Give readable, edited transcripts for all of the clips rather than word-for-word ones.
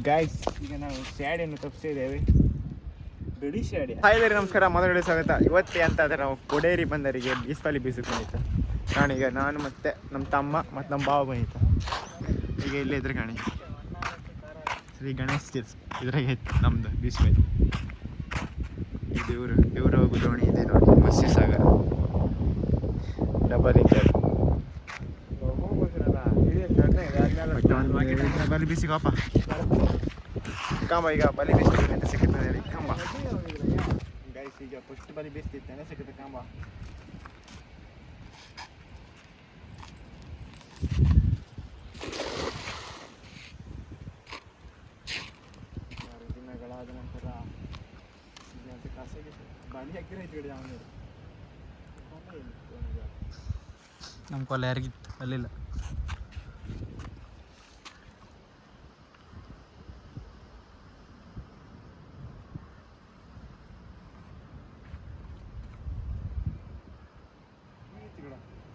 Guys, ಈಗ ನಾವು ಸ್ಯಾಡಿಯನ್ನು ತಪ್ಪಿಸಿದ್ದೇವೆ. ಬಿಡಿ ಸ್ಯಾಡಿ. ಹಾಯ್ ನಮಸ್ಕಾರ, ಮೊದಲನೇ ಸ್ವಾಗತ. ಇವತ್ತೇ ಅಂತ ಆದರೆ ನಾವು ಕೊಡೇರಿ ಬಂದರಿಗೆ ಬೀಸ್ಪಾಲಿ ಬೀಸಕ್ಕೆ ಬಂದಿತ್ತು. ನಾನು ಮತ್ತೆ ನಮ್ಮ ತಮ್ಮ ಮತ್ತು ನಮ್ಮ ಬಾವ ಬಂದಿತ್ತು. ಈಗ ಇಲ್ಲೇ ಇದ್ರೆ ಕಾಣಿ ಶ್ರೀ ಗಣೇಶ್ ಚಿಲ್ಸ್ ಇದ್ರಾಗೆ ಇತ್ತು ನಮ್ಮದು ಬೀಸ್ಪಾಲಿ. ಇದು ಇವರು ಹೋಗು ದೋಣಿ ಇದೆ ನೋಡಿ, ಮತ್ಸ್ಯ ಸಾಗರ ಡಬಲ್ ಇಂಜರ್. ಬಲಿ ಬೀಸಿಗಪ್ಪ ಕಂಬ. ಈಗ ಬಲಿ ಬೀಸ್ತಿತ್ತು ಅಂತ ಸಿಗುತ್ತದೆ ಕಂಬ. ಗೈಸ್, ಈಗ ಫಸ್ಟ್ ಬಲಿ ಬೀಸ್ತಿತ್ತು ಅಂತ ಸಿಗುತ್ತೆ ಕಂಬ. ದಿನಗಳಾದ ನಂತರ ಕಸಗೆ ಬಲಿ ಹಾಕಿರೈತಿ ಅವನು. ನಮ್ಮ ಕೊಲೆ ಯಾರಿಗಿತ್ತು ಅಲ್ಲಿಲ್ಲ.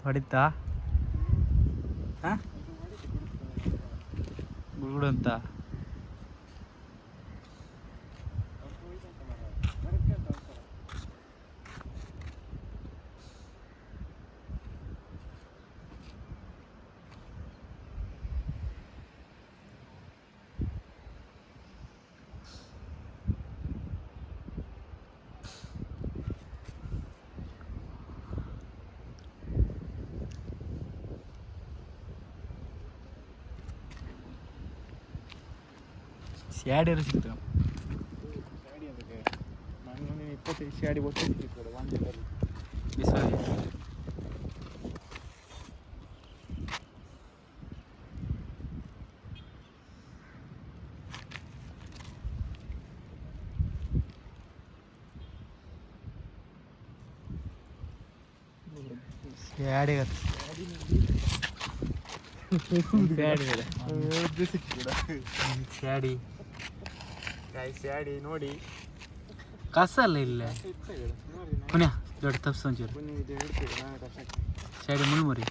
ಹೊಡಿತಾ ಗುಡುಗುಡು ಅಂತ. ಸ್ಯಾಡಿಯರು ಸಿಗ್ತವೆ. ಸ್ಯಾಡಿ ಅದಕ್ಕೆ ನಾನು 25 ಸ್ಯಾಡಿ ಒಟ್ಟು ಸಿಗ್ತದೆ ಒಂದು ಬಿಸಾಡಿ. ಸ್ಯಾಡಿ ಸ್ಯಾಡಿ ಸ್ಯಾಡಿ ನೋಡಿ. ಕಸಲ್ಲ ಇಲ್ಲೇ ಪುಣ್ಯ ದೊಡ್ಡ ತಪ್ಸು ಒಂಚೂರು ಸ್ಯಾಡಿ ಮುಳ್ಮುರಿ.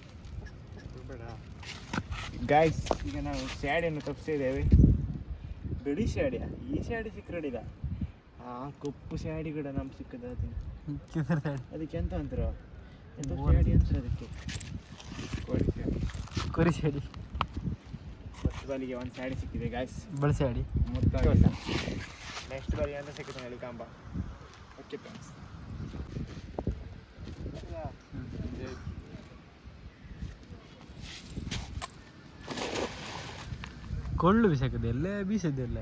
ಗಾಯ್ಸ್, ಈಗ ನಾವು ಸ್ಯಾಡಿಯನ್ನು ತಪ್ಪಿಸಿದ್ದೇವೆ. ಬಿಡಿ ಸ್ಯಾಡಿಯ ಈ ಸ್ಯಾಡಿ ಸಿಕ್ಕರಡಿದ ಆ ಕಪ್ಪು ಸ್ಯಾಡಿ ಕೂಡ ನಮ್ಗೆ ಸಿಕ್ಕದ. ಅದಕ್ಕೆ ಎಂತ ಅಂತಾರ, ಎಂತ ಸ್ಯಾಡಿ ಅಂತಾರೆ ಅದಕ್ಕೆ? ಕೊರಿ ಸ್ಯಾಡಿ. ಫಸ್ಟ್ ಬಾಲಿಗೆ ಒಂದು ಸ್ಯಾಡಿ ಸಿಕ್ಕಿದೆ ಗಾಯ್ಸ್, ಬಳಿ ಸ್ಯಾಡಿ. ನೆಕ್ಸ್ಟ್ ಬಾಲಿಗೆ ಅಂತ ಸಿಕ್ಕಿದೆ ಹೇಳಿ ಕಾಂಬ. ಓಕೆ ಫ್ರೆಂಡ್ಸ್, ಕೊಳ್ಳು ಬಿಸಾಕದೆ ಎಲ್ಲ ಬೀಸದ್ದೆಲ್ಲ.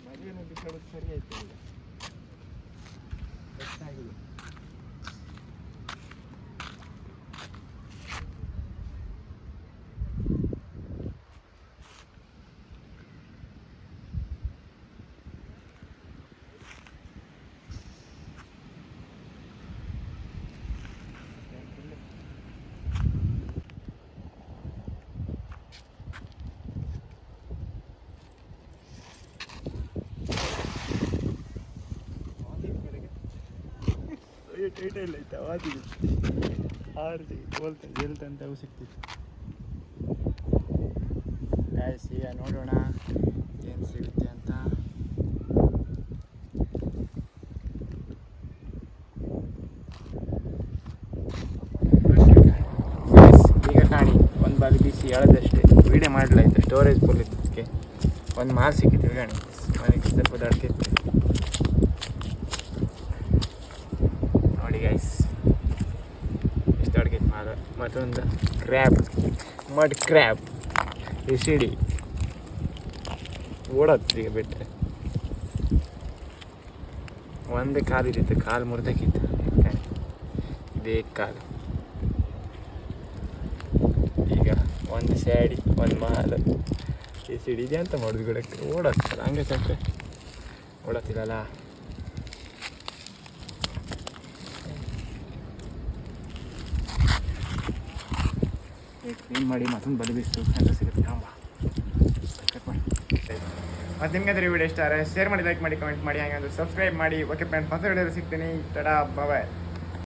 ಮರಿಯನ್ನು ಬಿಸಾಡೋದು ಸರಿ ಆಯ್ತು. ಗೊತ್ತಾಗಿದೆ. ಟೈಟ್ ಇಲ್ಲ ಆಯ್ತಾ ವಾದಿಗೆ ಆರ್ಸಿ ಹೋಲ್ತಂತ ಹೇಳ್ತಂತ ಅವು ಸಿಕ್ತಿತ್ತು. ಗಾಯ್ಸ್, ಈಗ ನೋಡೋಣ ಏನು ಸಿಗುತ್ತೆ ಅಂತ. ಈಗ ಕಾಣಿ ಒಂದು ಬಾಲಿ ಬೀಸಿ ಎಳೆದಷ್ಟೇ ವೀಡಿಯೋ ಮಾಡಲಾಯ್ತು. ಸ್ಟೋರೇಜ್ ಫುಲ್ ಇದ್ದಕ್ಕೆ ಒಂದು ಮಾಲ್ ಸಿಕ್ಕಿತ್ತು. ಕಾಣಿ ಮನೆಗೆ ಸ್ವಲ್ಪ ದಡ್ಕಿತ್ತು ನೋಡಿ ಗೈಸ್, ಎಷ್ಟು ಅಡ್ಗೆ ಮಾರ. ಮತ್ತೊಂದು ಕ್ರ್ಯಾಬ್, ಮಡ್ ಕ್ರ್ಯಾಬ್. ಈ ಸಿಡಿ ಓಡತ್ತೆ ಈಗ ಬಿಟ್ಟರೆ. ಒಂದೇ ಕಾಲಿರುತ್ತೆ, ಕಾಲು ಮುರಿದಕ್ಕಿತ್ತು. ಇದೇ ಕಾಲು. ಈಗ ಒಂದು ಸ್ಯಾಡಿ, ಒಂದು ಮಾಲು. ಈ ಸಿಡಿ ಇದೆ ಅಂತ ಮಾಡೋದು ಗಿಡಕ್ಕೆ ಓಡತ್ತಲ್ಲ, ಹಂಗೆ ಚಕ್ರೆ ಓಡತ್ತಿಲ್ಲಲ್ಲ. ಕ್ಲೀನ್ ಮಾಡಿ ಮತ್ತೊಂದು ಬಲಿ ಬೀಸ್ತು ಅಂತ ಸಿಗುತ್ತೆ ಕಾಂಬ. ಮತ್ತು ನಿಮ್ಗೆ ವಿಡಿಯೋ ಇಷ್ಟ ಆದರೆ ಶೇರ್ ಮಾಡಿ, ಲೈಕ್ ಮಾಡಿ, ಕಮೆಂಟ್ ಮಾಡಿ, ಹಾಗೆ ಒಂದು ಸಬ್ಸ್ಕ್ರೈಬ್ ಮಾಡಿ. ಓಕೆ ಫ್ರೆಂಡ್ಸ್, ಹೊಸ ವಿಡಿಯೋ ಸಿಗ್ತೀನಿ. ಟಡಾ, ಬಾಯ್.